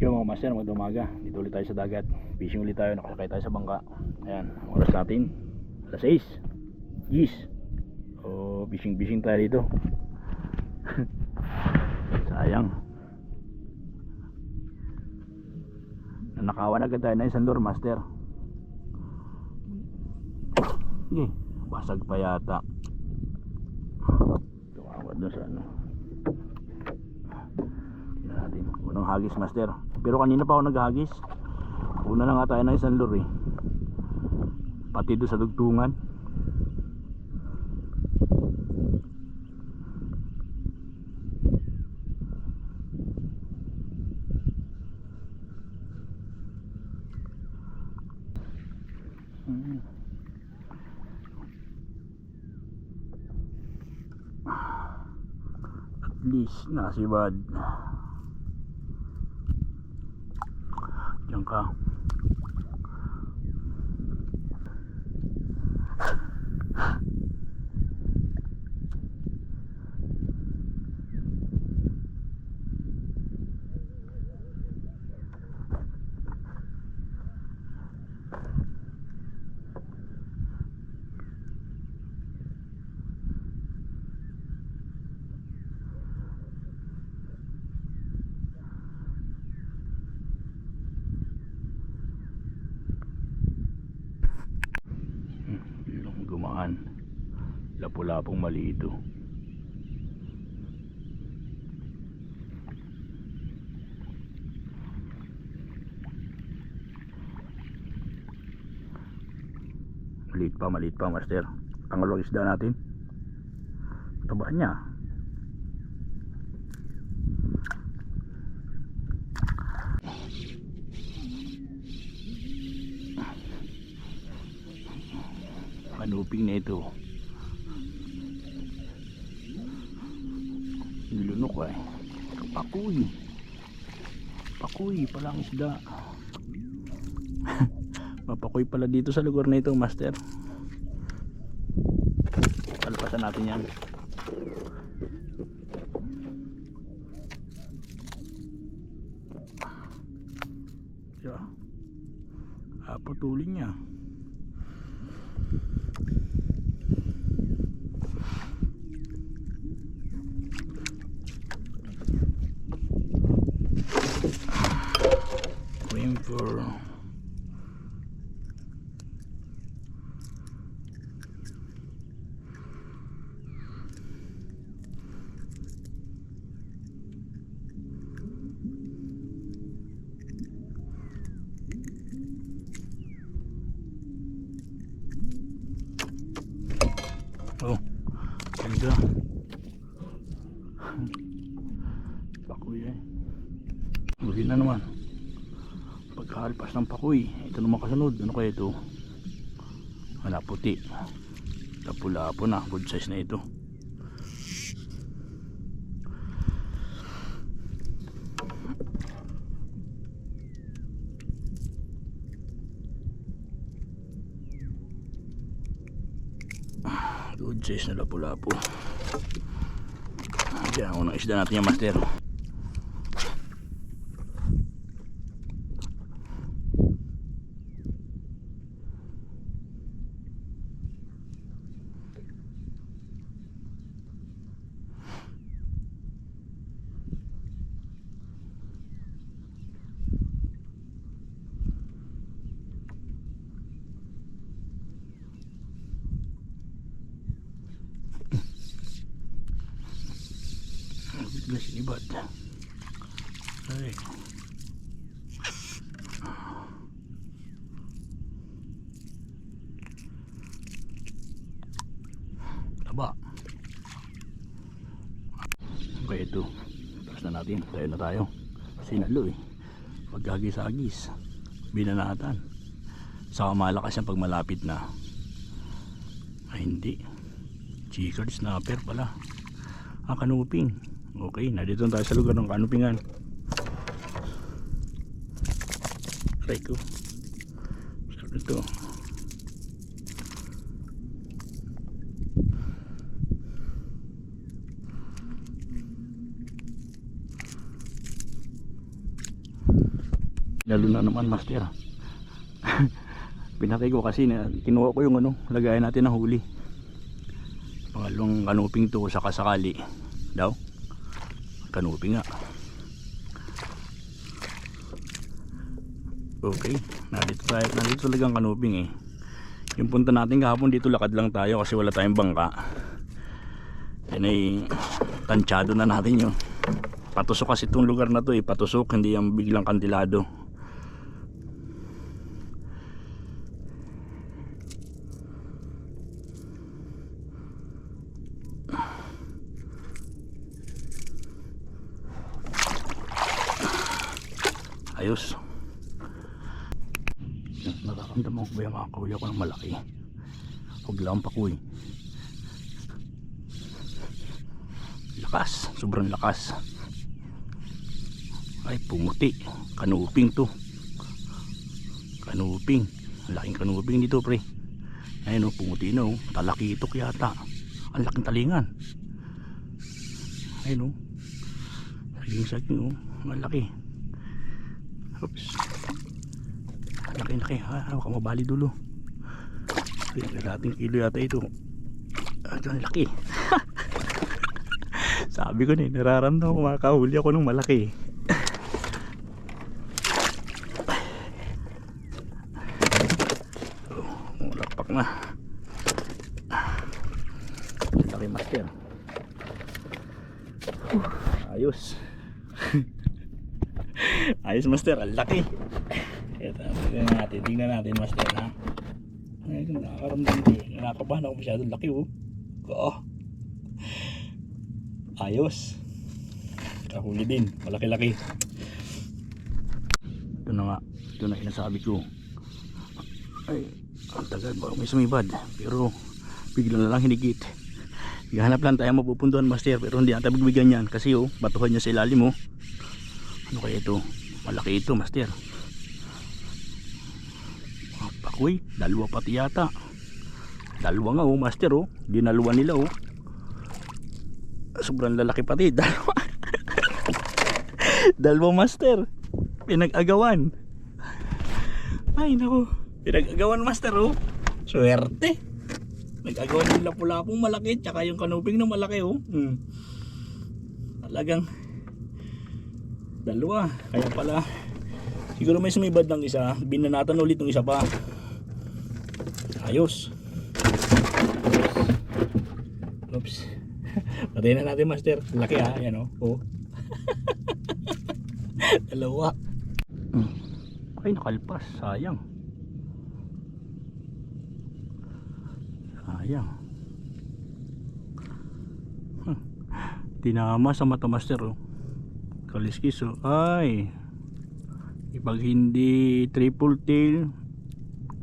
Yung mga master, magandang umaga. Dito ulit tayo sa dagat. Fishing ulit tayo, nakasakay tayo sa bangka. Ayan, ang oras natin alas 6. Yes. Oh, fishing tayo dito. Sayang. Nanakawan agad tayo na isang lure, master. Sige, basag pa yata. Tumawad dun sa ano. Natin. Unang hagis, master. Pero kanina pa ako naghagis. Una na nga tayo ng isang lure, pati doon sa dugtungan. At least nasibad. Diyan ka. Gumaan. Lapu-lapong mali ito. Maliit pa, master. Pangalawang isda natin. Taba niya. Kanuping na ito. Nilunok eh. Pakuy palang isda. Mapakuy pala dito sa lugar na ito, master. Palpasan natin yan. Putulin niya. For oh, ganda. Pakuy eh. Bukin na naman. Pagkahalpas ng pakuy, ito naman kasunod. Ano kaya ito? Wala, puti. Lapu-lapo na, good size na ito. Good size na lapu-lapo. Diyan, unang isda natin yung master. Bigla sinibad. Ay. Taba. Okay, ito. Tapos na natin. Tayo na tayo. Sinalo eh. Paghagis-hagis. Binanatan. Saka malakas yan pag malapit na. Ay hindi. Chicard snapper pala. Kanuping. Okay, nandito tayo sa lugar ng kanupingan. Aray ko. Sarap nito. Lalo na naman, master. Pinatay ko kasi na kinuha ko yung ano, lagayan natin ng huli. Pangalawang kanuping to sa kasakali daw. Kanuping nga. Okay, nandito talagang kanuping eh. Yung punta natin kahapon dito, lakad lang tayo kasi wala tayong bangka. Yan ay tansyado na natin yun. Patusok kasi itong lugar na to eh, patusok, hindi yung biglang kantilado. Ayos. Nakakamdaman ko ba yung makakahuli ako ng malaki? Huwag lang pakuy. Lakas, sobrang lakas. Ay pumuti, kanuping to. Kanuping, laking kanuping dito pre. Ayun o, pumuti na o, talakitok yata. Ang laking talingan. Ayun o, saging o, ang laki. Oops. Laki-laki. Huwag ka mabali dulo. Dating kilo yata ito. Ang laki. Sabi ko na eh, nararamdaman ko makakahuli ako ng malaki. Lakpak na. Laki master. Ayos. Ayos master, ang laki. Ito, tingnan natin master ha. Ay, nakakaramdam ko. Nakakabahan ako masyado, laki oh. Oo. Ayos. Kahuli din, malaki-laki. Ito na nga, ito na inasabi ko. Ay, ang tagal ba may sumibad. Pero bigla na lang hinigit. Gahanap lang tayo mapupuntuhan master, pero hindi natin bigyan yan. Kasi oh, batuhan niya sa ilalim oh. Ano kaya ito? Malaki ito master. Pakoy, dalawa pati yata. Dalawa nga oh master oh. Dinaluan nila oh. Sobrang lalaki pati. Dalawa. Dalawa master. Pinag-agawan. Ay nako. Pinag-agawan master oh. Swerte. Nag-agawan nila pula akong malaki. Tsaka yung kanuping na malaki oh. Talagang dalawa. Kaya pala siguro may sumibad ng isa. Binanatan ulit ng isa pa. Ayos. Oops. Patayin na natin master. Laki ha. Ayan o. Oh. Dalawa. Ay nakalpas. Sayang. Sayang. Tinama sa mata master oh. Kaliskis oh. Ay. Pag hindi triple tail,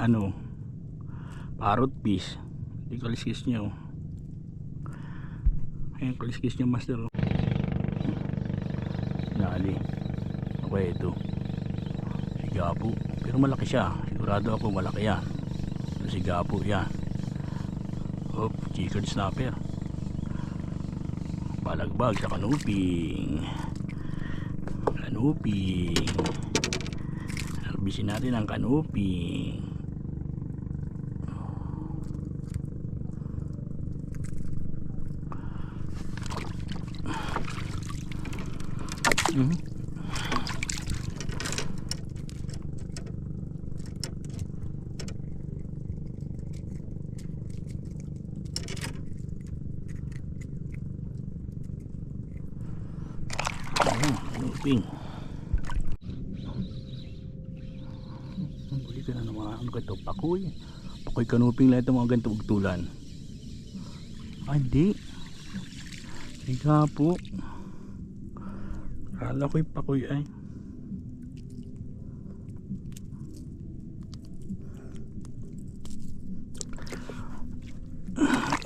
ano, parrot fish. Hindi kaliskis niya oh. Ayan kaliskis niya master oh. Nali. Okay ito. Sigapo. Pero malaki siya. Sigurado ako malaki yan. Sigapo yan. Oh, chickered snapper. Balagbag sa kanuping. Kanuping. Harbisin natin ang kanuping. Kanuping. Huli ka na ng mga ano ito, pakoy. Pakoy kanuping lang ito mga ganito ugtulan. Ah, hindi. Higa po. Kala ko'y pakoy ay.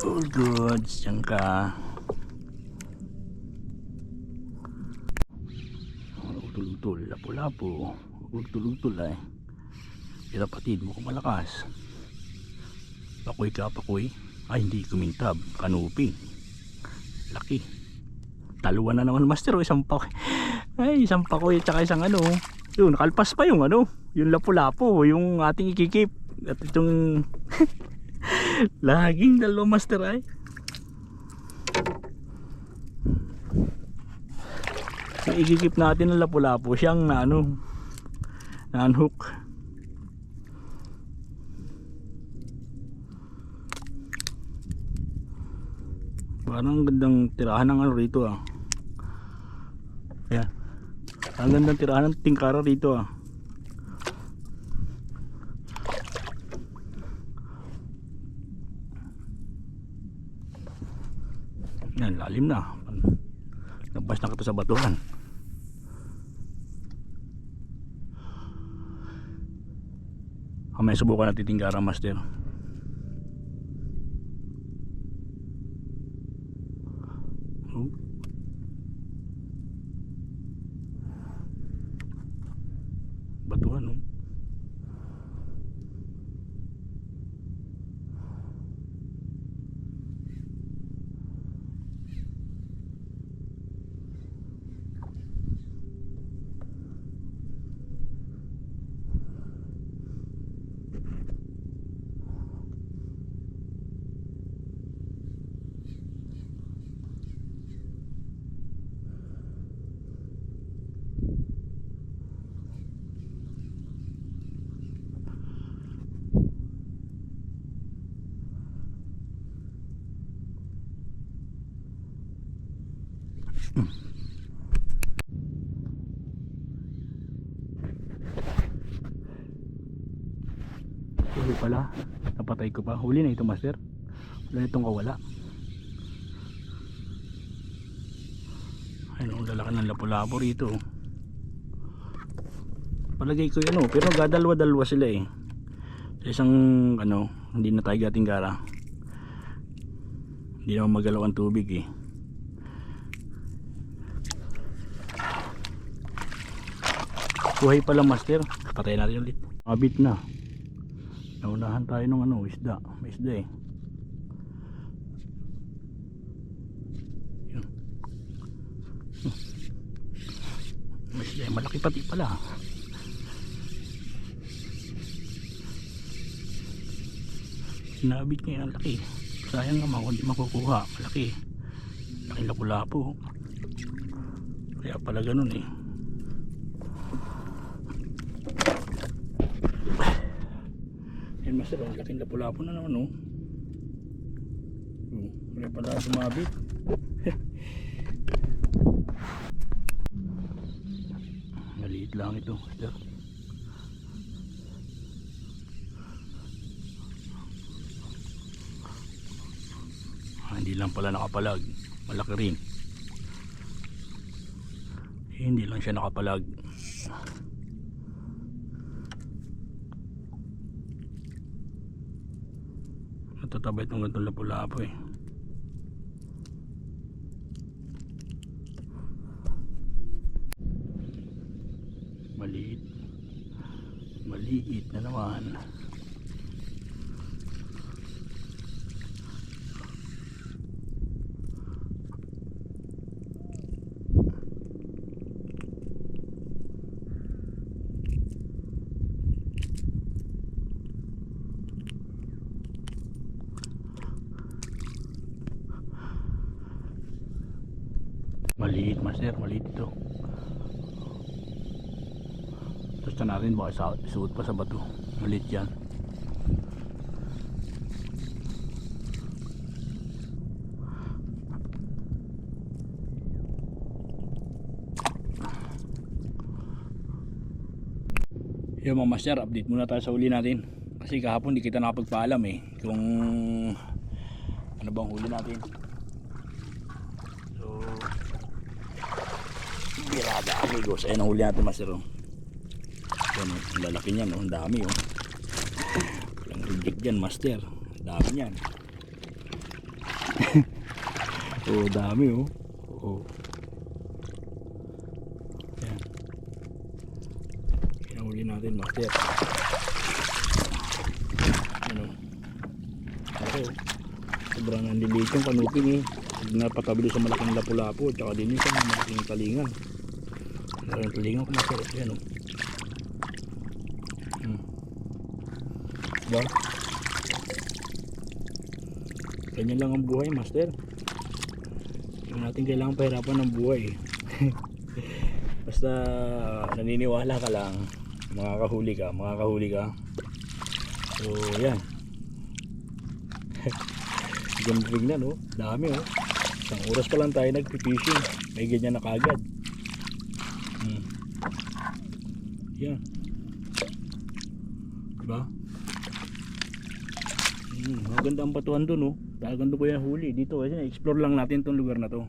All good. Diyan ka. Utol-utol. Lapo-lapo. Utol-utol ay. Pero patid mo kung malakas. Pakoy ka, pakoy. Ay, hindi kumintab. Kanuping. Laki. Taluan na naman master o isang pakoy. Ay, isang pakoy at saka isang ano. Yun, nakalpas pa yung ano, yung lapu-lapu, yung ating ikikip. At itong laging dalawa master ay. Yung ikikip natin ng lapu-lapu, siyang na ano, na-unhook. Parang gandang tirahan ng ano rito ah. Ayan. Ang gandang tirahan ng tingkara rito ah. Yan, lalim na. Nabas na ito sa batuhan. May subukan natin tingkara master. Batuhan no. Huli pala, napatay ko pa. Huli na ito master. Wala itong kawala. Ayun, lalaki ng lapu-lapu rito. Palagay ko yun pero gadalwa-dalwa sila eh. Sa isang ano, hindi na tayo gating gara. Hindi naman magalaw ang tubig eh. Buhay pala master. Patay natin ulit. Mabit na. Naunahan tayo ng ano, isda. May isda eh. Yun. May isda eh. Malaki pati pala. Sinabit niya ang laki. Sayang naman kung di makukuha. Malaki. Laking lapu-lapu. Kaya pala ganun eh. Yan master, ang laking lapu-lapu na naman kaya pala sumabit. Maliit lang ito master. Hindi lang pala nakapalag, malaki rin. Hindi lang siya nakapalag. Natatabay itong gantong lapu-lapu eh. Maliit. Maliit na naman. Maliit master, maliit ito. Gusto natin baka isuot pa sa bato. Maliit yan. Yung mga master, update muna tayo sa huli natin. Kasi kahapon di kita nakapagpaalam eh kung ano bang huli natin. Birada amigos, ayun ang huli natin master. Yan, ang lalaki niyan, ang dami walang reject dyan master, dami niyan. Dami yan. Yan ang huli natin master. Ano sobrang nandiliit yung kanuping eh. Napatabi sa malaking lapu-lapu at saka din yung sa malaking talingan. Malaking talingan ko master. Yan Diba? Ganyan lang ang buhay, master. Hindi natin kailangan pahirapan ng buhay. Basta naniniwala ka lang, makakahuli ka. So yan. Gambling na, no? Dami, oh. Isang oras pa lang tayo nagpipishing, may ganyan na kagad. Yan, diba? Maganda ang batuan dun, oh. Talagang doon ko yan huli dito kasi explore lang natin tong lugar na to.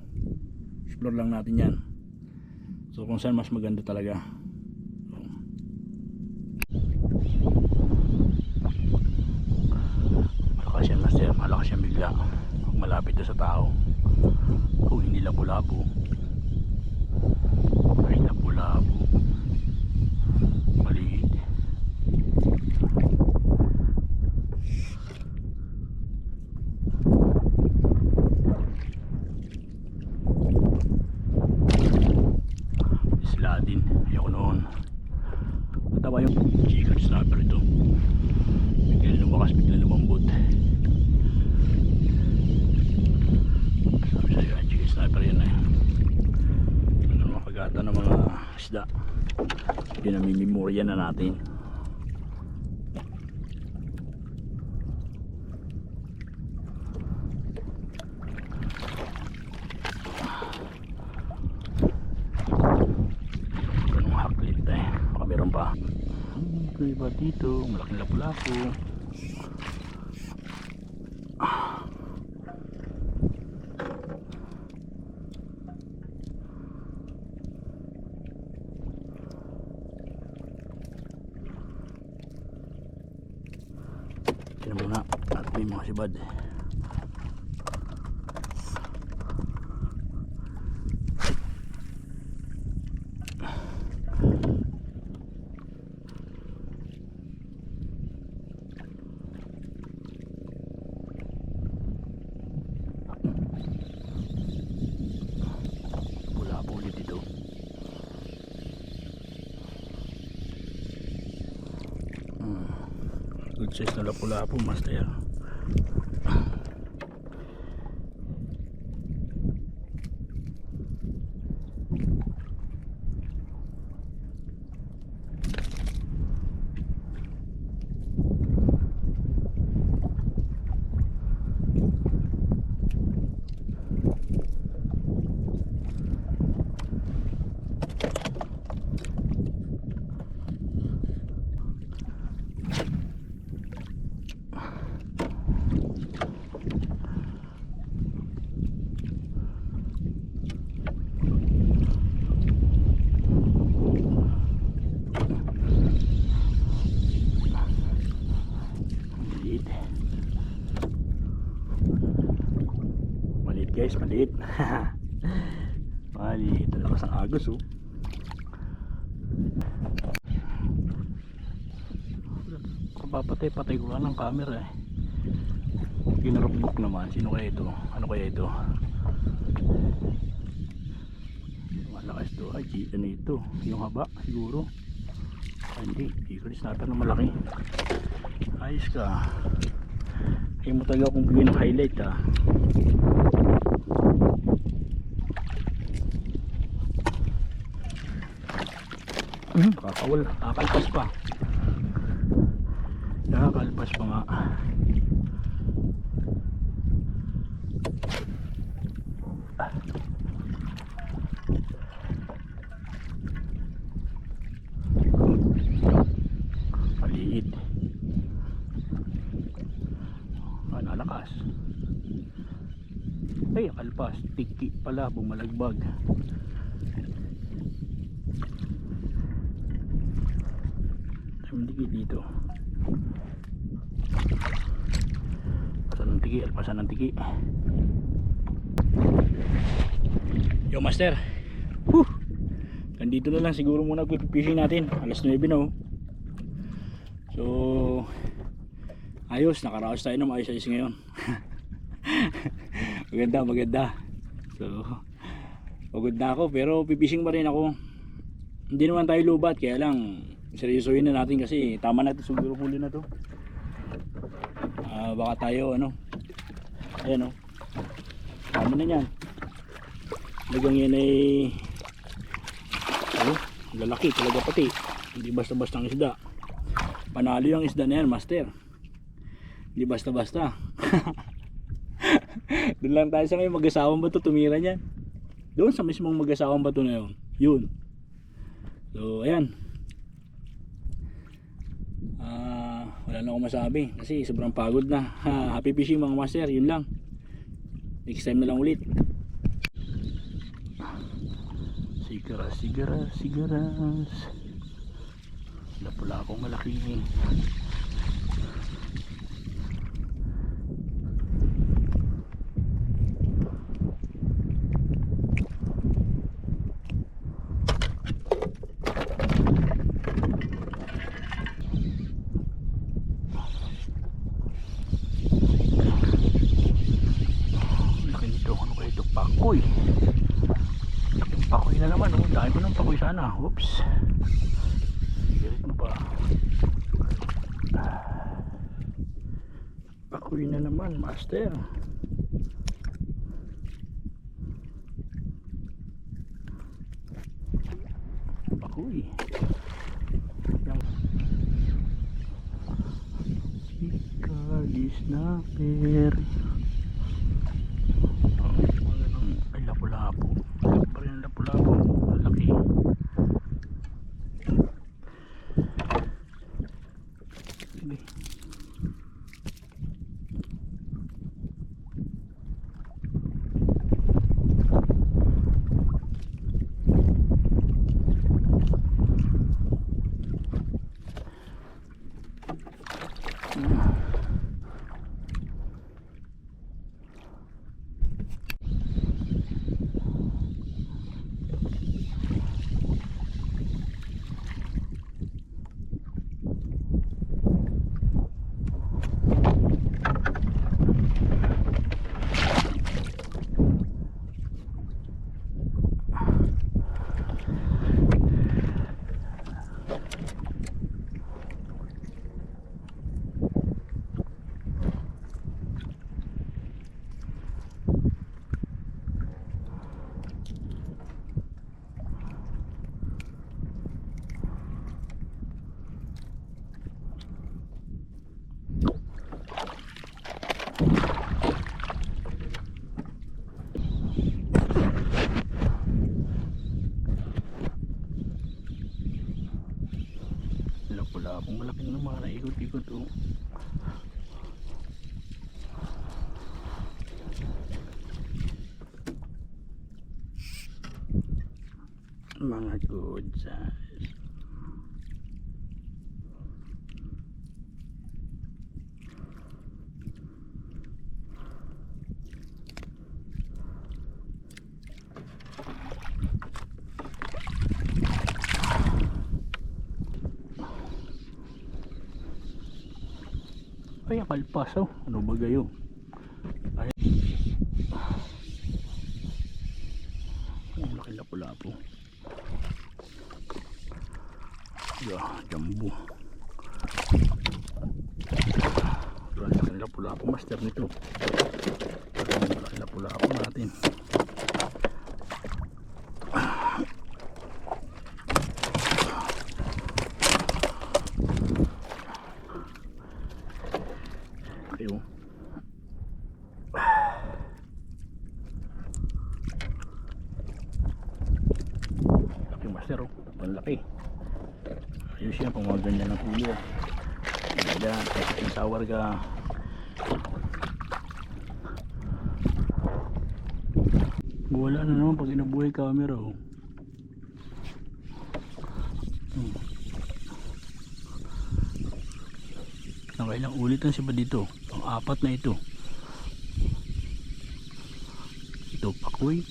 Explore lang natin yan. So kung saan mas maganda talaga. Malakas yan, master. Malakas yan bigla pag malapit doon sa tao. Oh, hindi labo-labo. Ay, labo-labo. Maliit. Isla din. Ayoko noon. Matawa yung chicken snapper ito. Bigla lumakas, bigla lumambot. Sabi sa'yo, chicken snapper yan eh. Ano mga pagkata ng mga isda. Pinamimemorya na natin. Ganong haklit eh. Baka meron pa. Okay ba dito? Malaking lapu-lapu. Sino muna at may mga sibad. Wala po ulit ito. Good size na lapu-lapu, master. Guys, maliit. Maliit. Lakas ang agos, oh. Papatay-patay ko lang ng camera eh. Ginarapbuk naman. Sino kaya ito? Ano kaya ito? Malakas to. Ay, kita na ito. Yung haba, siguro. Ay, hindi. Chicken snapper na malaki. Ayos ka. Ay mo talaga kung bigyan ng highlight, ha. Kakawal, kakalpas pa. Kakalpas pa nga. Maliit. Nalakas. Ay, kalpas. Tiki pala, bumalagbag. Tiki dito. Alpasan ng tiki. Yo, master. Nandito na lang siguro muna pipishing natin. Alas 9 na, oh. So, ayos, nakaraos tayo ng maayos-ayos ngayon. Maganda. So, pagod na ako pero pipishing pa rin ako. Hindi naman tayo lubat, kaya lang seryosohin na natin kasi tama na ito siguro huli na to. Baka tayo ano. Ayan o. Tama na yan. Lagang yan ay lalaki talaga pati. Hindi basta-basta ang isda. Panalo yung isda na yan, master. Hindi basta-basta. Doon lang tayo sa ngayon mag-asawang bato tumira niyan. Doon sa mismong mag-asawang bato na yun. Yun. So ayan. Wala na akong masabi kasi sobrang pagod na. Happy fishing mga master, yun lang. Next time na lang ulit. Sigaras. Pula akong malaki. Pakoy. Laking pakoy na naman, oh. Dahil ko ng pakoy sana. Oops. Girit mo pa. Pakoy na naman, master. Pakoy. Ikali snapper. Lapu-lapu. Pa rin ang lapu-lapu. Laki. Sige. Lapu-lapong malaki na naman. Ikot-ikot oh. Mga good size. Ay, kalpas oh. Ano ba gayo? Ay, ang laki lapu-lapu. Jambu. Ang laki lapu-lapu master nito. Ang laki lapu-lapu natin. Ayo. Laki master oh. Ang laki. Ayos yan kung mga ganyan ng huli. Yan, kasi sawar ka. Wala na naman pag inabuhay camera oh. Nakailang ulit na siya ba dito? Pang-apat na ito. Ito pakoy.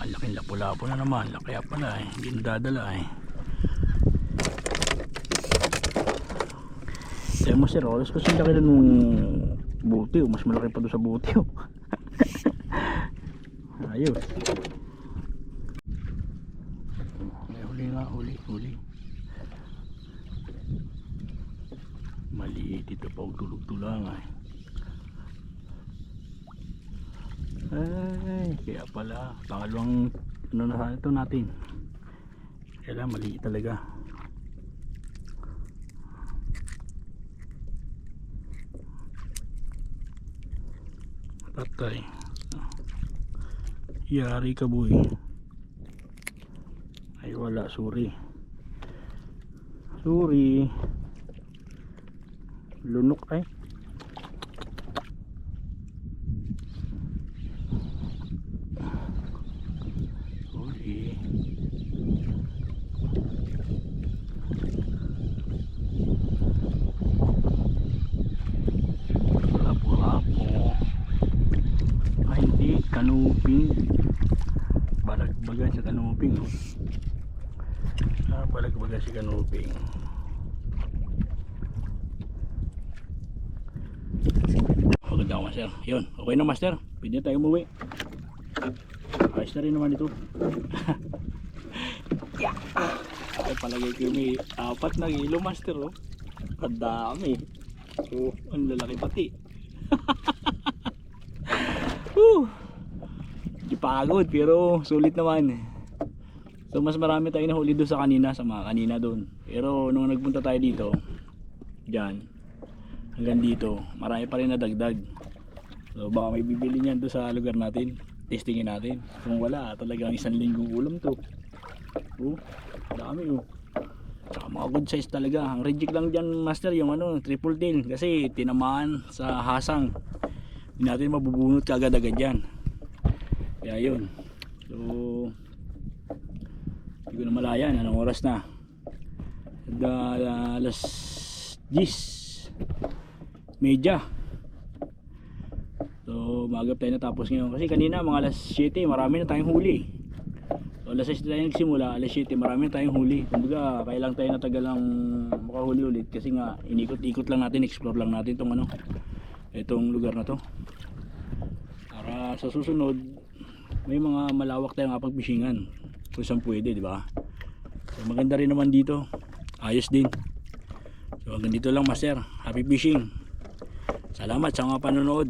Ang laking lapu-lapu na naman. Kaya pala eh. Hindi nadadala eh. Kaya mo sir, oras kasi laki na nung buti oh. Mas malaki pa doon sa buti oh. Ayos. May huli nga, huli. dito pa tulog-tulang ay. Ay, kaya pala pangalawang ano na ito natin. Kailangan maliit talaga. Patay. Yari ka boy. Ay wala, sorry. Sorry. Lunok ay. Sorry. Lapo-lapo. Ay hindi, kanuping. Balag-bagan sa kanuping. Balag-bagan si kanuping. Maganda ako master. Yun, okay na master. Pwede tayo umuwi. Ayos na rin naman ito. Yeah. Ay palagay ko may 4 na kilo master oh. Ang dami. Oh, ang lalaki pati. Di pagod pero sulit naman. So mas marami tayong nahuli doon sa kanina, sa mga kanina doon. Pero nung nagpunta tayo dito, diyan hanggang dito, marami pa rin nadagdag. So baka may bibili niyan doon sa lugar natin. Testingin natin. Kung wala, talagang 1 linggong ulam to. Oh, dami oh. Tsaka mga good size talaga. Ang reject lang dyan master yung ano, triple tail. Kasi tinamaan sa hasang. Hindi natin mabubunot kagad-agad yan. Kaya yun. So hindi ko na malayan. Anong oras na? Alas 10:30. So maagap tayo natapos ngayon. Kasi kanina mga alas 7 marami na tayong huli. So alas 6 tayo nagsimula, alas 7 marami na tayong huli. Kumbaga kailang tayo natagal lang makahuli ulit. Kasi nga inikot-ikot lang natin, explore lang natin itong ano, itong lugar na to. Para sa susunod may mga malawak tayong kapag-fishingan kung saan pwede, di ba? So maganda rin naman dito. Ayos din. So hanggang dito lang master. Happy fishing. Salamat sa mga panonood.